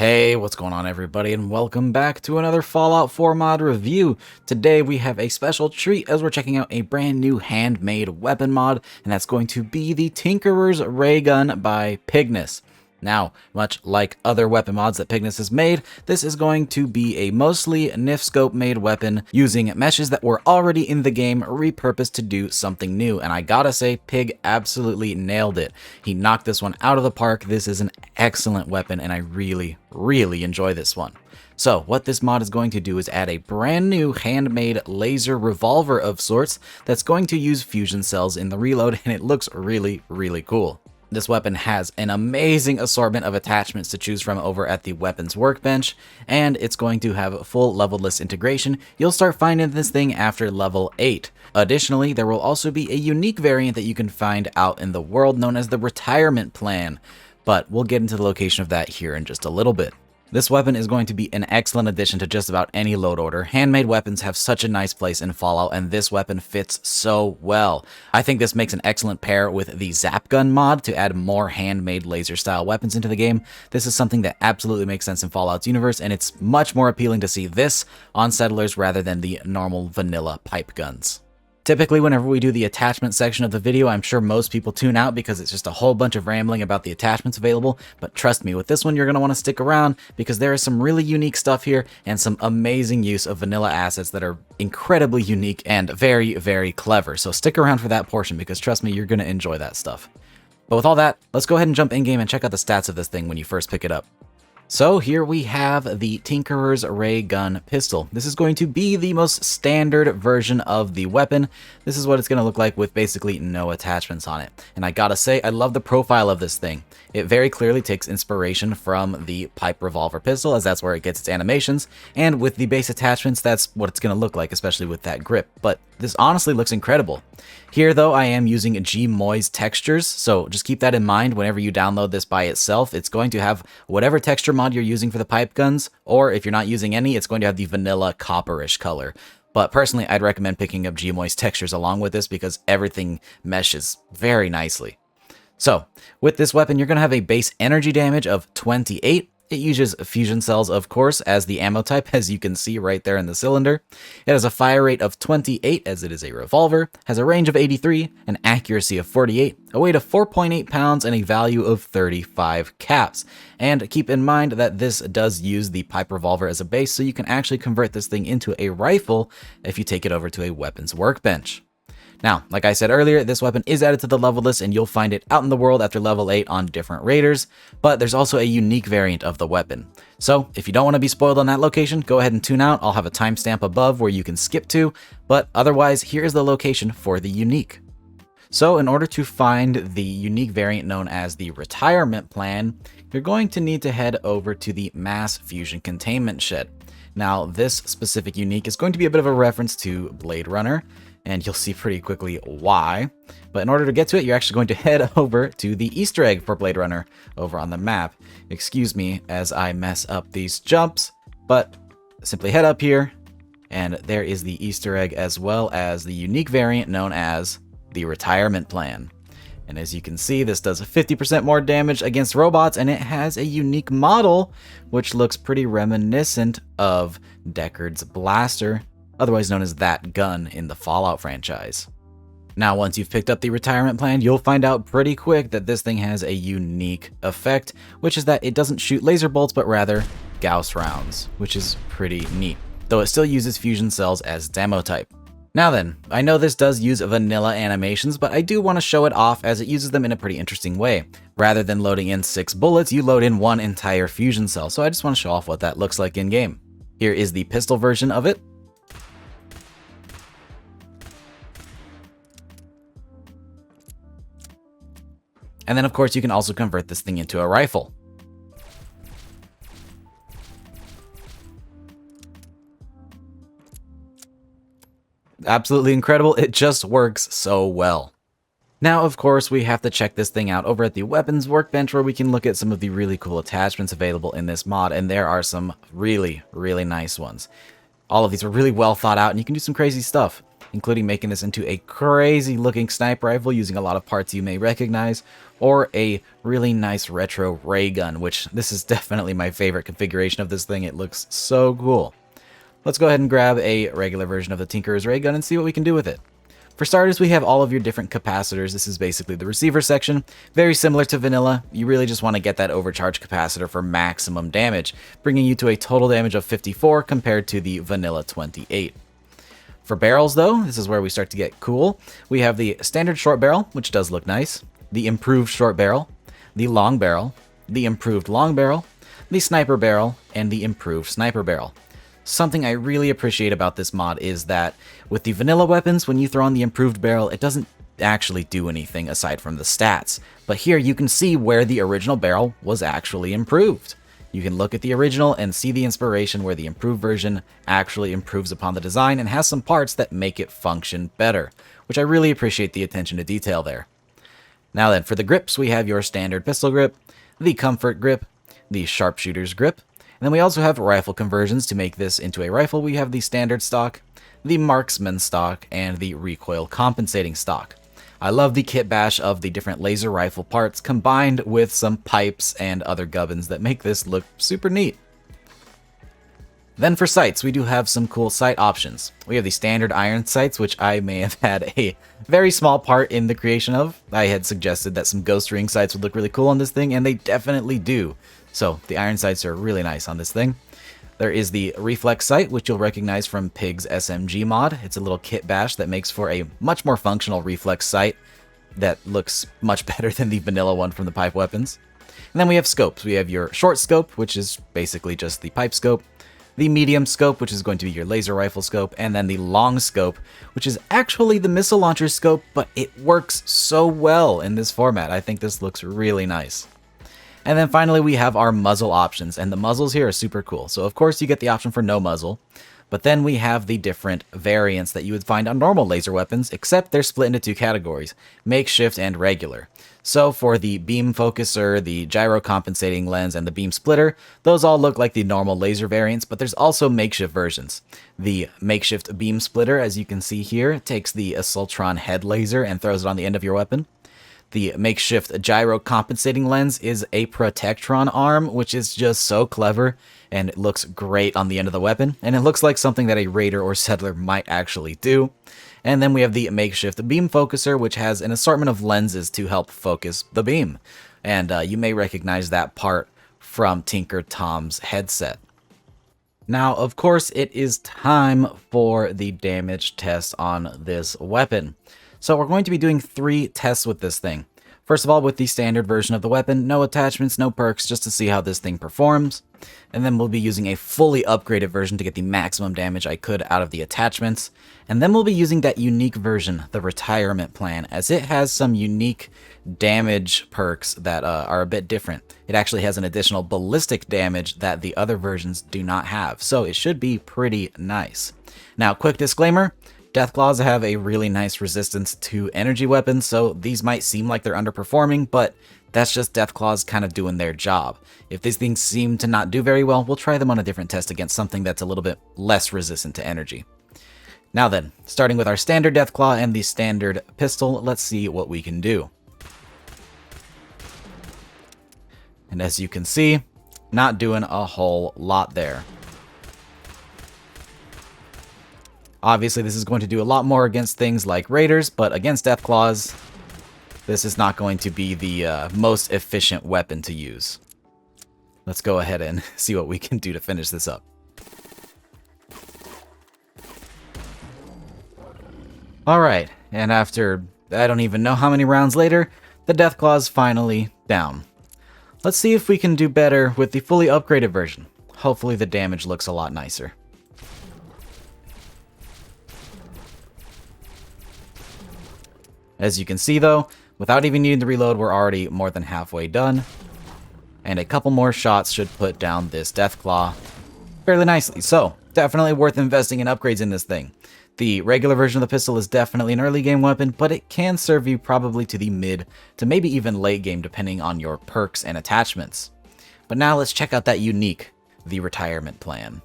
Hey, what's going on everybody, and welcome back to another Fallout 4 mod review. Today we have a special treat as we're checking out a brand new handmade weapon mod, and that's going to be the Tinkerer's Raygun by Pignus. Now, much like other weapon mods that Pignus has made, this is going to be a mostly NIF scope made weapon using meshes that were already in the game repurposed to do something new, and I gotta say, Pig absolutely nailed it. He knocked this one out of the park. This is an excellent weapon, and I really enjoy this one. So what this mod is going to do is add a brand new handmade laser revolver of sorts that's going to use fusion cells in the reload, and it looks really cool. This weapon has an amazing assortment of attachments to choose from over at the weapons workbench, and it's going to have full level-less integration. You'll start finding this thing after level 8. Additionally, there will also be a unique variant that you can find out in the world known as the Retirement Plan, but we'll get into the location of that here in just a little bit. This weapon is going to be an excellent addition to just about any load order. Handmade weapons have such a nice place in Fallout, and this weapon fits so well. I think this makes an excellent pair with the Zap Gun mod to add more handmade laser-style weapons into the game. This is something that absolutely makes sense in Fallout's universe, and it's much more appealing to see this on Settlers rather than the normal vanilla pipe guns. Typically, whenever we do the attachment section of the video, I'm sure most people tune out because it's just a whole bunch of rambling about the attachments available, but trust me, with this one you're going to want to stick around because there is some really unique stuff here and some amazing use of vanilla assets that are incredibly unique and very clever. So stick around for that portion because trust me, you're going to enjoy that stuff. But with all that, let's go ahead and jump in-game and check out the stats of this thing when you first pick it up. So here we have the Tinkerer's Ray Gun pistol. This is going to be the most standard version of the weapon. This is what it's going to look like with basically no attachments on it. And I gotta say, I love the profile of this thing. It very clearly takes inspiration from the pipe revolver pistol, as that's where it gets its animations. And with the base attachments, that's what it's going to look like, especially with that grip. But this honestly looks incredible. Here, though, I am using Gmoy's textures, so just keep that in mind whenever you download this by itself. It's going to have whatever texture mod you're using for the pipe guns, or if you're not using any, it's going to have the vanilla copperish color. But personally, I'd recommend picking up Gmoy's textures along with this because everything meshes very nicely. So, with this weapon, you're going to have a base energy damage of 28. It uses fusion cells, of course, as the ammo type, as you can see right there in the cylinder. It has a fire rate of 28, as it is a revolver, has a range of 83, an accuracy of 48, a weight of 4.8 pounds, and a value of 35 caps. And keep in mind that this does use the pipe revolver as a base, so you can actually convert this thing into a rifle if you take it over to a weapons workbench. Now, like I said earlier, this weapon is added to the level list, and you'll find it out in the world after level 8 on different raiders, but there's also a unique variant of the weapon. So, if you don't want to be spoiled on that location, go ahead and tune out. I'll have a timestamp above where you can skip to, but otherwise, here's the location for the unique. So, in order to find the unique variant known as the Retirement Plan, you're going to need to head over to the Mass Fusion Containment Shed. Now, this specific unique is going to be a bit of a reference to Blade Runner, and you'll see pretty quickly why. But in order to get to it, you're actually going to head over to the Easter egg for Blade Runner over on the map. Excuse me as I mess up these jumps, but simply head up here, and there is the Easter egg as well as the unique variant known as the Retirement Plan. And as you can see, this does 50% more damage against robots, and it has a unique model, which looks pretty reminiscent of Deckard's blaster, otherwise known as that gun in the Fallout franchise. Now, once you've picked up the Retirement Plan, you'll find out pretty quick that this thing has a unique effect, which is that it doesn't shoot laser bolts, but rather Gauss rounds, which is pretty neat, though it still uses fusion cells as demo type. Now then, I know this does use vanilla animations, but I do want to show it off as it uses them in a pretty interesting way. Rather than loading in 6 bullets, you load in one entire fusion cell, so I just want to show off what that looks like in-game. Here is the pistol version of it. And then, of course, you can also convert this thing into a rifle. Absolutely incredible. It just works so well. Now, of course, we have to check this thing out over at the weapons workbench where we can look at some of the really cool attachments available in this mod, and there are some really nice ones. All of these are really well thought out, and you can do some crazy stuff. including making this into a crazy looking sniper rifle using a lot of parts you may recognize, or a really nice retro ray gun, which this is definitely my favorite configuration of this thing. It looks so cool. Let's go ahead and grab a regular version of the Tinkerer's ray gun and see what we can do with it. For starters, we have all of your different capacitors. This is basically the receiver section. Very similar to vanilla. You really just want to get that overcharge capacitor for maximum damage, bringing you to a total damage of 54 compared to the vanilla 28. For barrels, though, this is where we start to get cool. We have the standard short barrel, which does look nice, the improved short barrel, the long barrel, the improved long barrel, the sniper barrel, and the improved sniper barrel. Something I really appreciate about this mod is that with the vanilla weapons, when you throw on the improved barrel, it doesn't actually do anything aside from the stats. But here you can see where the original barrel was actually improved. You can look at the original and see the inspiration where the improved version actually improves upon the design and has some parts that make it function better, which I really appreciate the attention to detail there. Now then, for the grips, we have your standard pistol grip, the comfort grip, the sharpshooter's grip, and then we also have rifle conversions to make this into a rifle. We have the standard stock, the marksman stock, and the recoil compensating stock. I love the kit bash of the different laser rifle parts combined with some pipes and other gubbins that make this look super neat. Then for sights, we do have some cool sight options. We have the standard iron sights, which I may have had a very small part in the creation of. I had suggested that some ghost ring sights would look really cool on this thing, and they definitely do. So the iron sights are really nice on this thing. There is the reflex sight, which you'll recognize from Pig's SMG mod. It's a little kit bash that makes for a much more functional reflex sight that looks much better than the vanilla one from the pipe weapons. And then we have scopes. We have your short scope, which is basically just the pipe scope, the medium scope, which is going to be your laser rifle scope, and then the long scope, which is actually the missile launcher scope, but it works so well in this format. I think this looks really nice. And then finally, we have our muzzle options, and the muzzles here are super cool. So of course you get the option for no muzzle, but then we have the different variants that you would find on normal laser weapons, except they're split into two categories, makeshift and regular. So for the beam focuser, the gyro compensating lens, and the beam splitter, those all look like the normal laser variants, but there's also makeshift versions. The makeshift beam splitter, as you can see here, takes the Assaultron head laser and throws it on the end of your weapon. The makeshift gyro compensating lens is a Protectron arm, which is just so clever, and it looks great on the end of the weapon, and it looks like something that a raider or settler might actually do. And then we have the makeshift beam focuser, which has an assortment of lenses to help focus the beam, and you may recognize that part from Tinker Tom's headset. Now, of course, it is time for the damage test on this weapon. So we're going to be doing 3 tests with this thing. First of all, with the standard version of the weapon, no attachments, no perks, just to see how this thing performs. And then we'll be using a fully upgraded version to get the maximum damage I could out of the attachments. And then we'll be using that unique version, the retirement plan, as it has some unique damage perks that are a bit different. It actually has an additional ballistic damage that the other versions do not have, so it should be pretty nice. Now, quick disclaimer. Deathclaws have a really nice resistance to energy weapons, so these might seem like they're underperforming, but that's just Deathclaws kind of doing their job. If these things seem to not do very well, we'll try them on a different test against something that's a little bit less resistant to energy. Now then, starting with our standard Deathclaw and the standard pistol, let's see what we can do. And as you can see, not doing a whole lot there. Obviously, this is going to do a lot more against things like raiders, but against Deathclaws, this is not going to be the most efficient weapon to use. Let's go ahead and see what we can do to finish this up. Alright, and after I don't even know how many rounds later, the Deathclaw's finally down. Let's see if we can do better with the fully upgraded version. Hopefully the damage looks a lot nicer. As you can see though, without even needing to reload, we're already more than halfway done. And a couple more shots should put down this Deathclaw fairly nicely. So, definitely worth investing in upgrades in this thing. The regular version of the pistol is definitely an early game weapon, but it can serve you probably to the mid to maybe even late game depending on your perks and attachments. But now let's check out that unique, the retirement plan.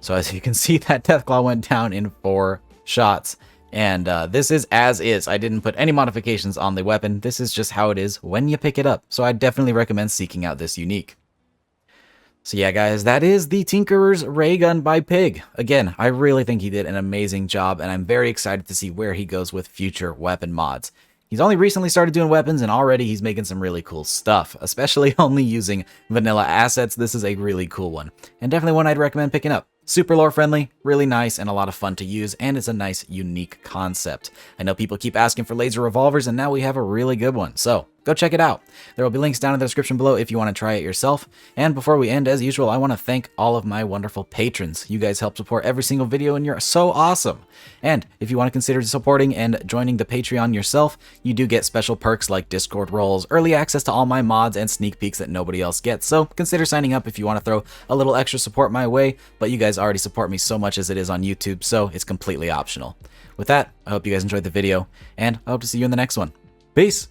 So as you can see, that Deathclaw went down in 4 shots. And this is as is. I didn't put any modifications on the weapon. This is just how it is when you pick it up. So I definitely recommend seeking out this unique. So yeah, guys, that is the Tinkerer's Raygun by Pig. Again, I really think he did an amazing job, and I'm very excited to see where he goes with future weapon mods. He's only recently started doing weapons, and already he's making some really cool stuff, especially only using vanilla assets. This is a really cool one, and definitely one I'd recommend picking up. Super lore friendly, really nice, and a lot of fun to use, and it's a nice, unique concept. I know people keep asking for laser revolvers, and now we have a really good one, so go check it out. There will be links down in the description below if you want to try it yourself. And before we end, as usual, I want to thank all of my wonderful patrons. You guys help support every single video, and you're so awesome. And if you want to consider supporting and joining the Patreon yourself, you do get special perks like Discord roles, early access to all my mods, and sneak peeks that nobody else gets. So consider signing up if you want to throw a little extra support my way, but you guys already support me so much as it is on YouTube, so it's completely optional. With that, I hope you guys enjoyed the video, and I hope to see you in the next one. Peace!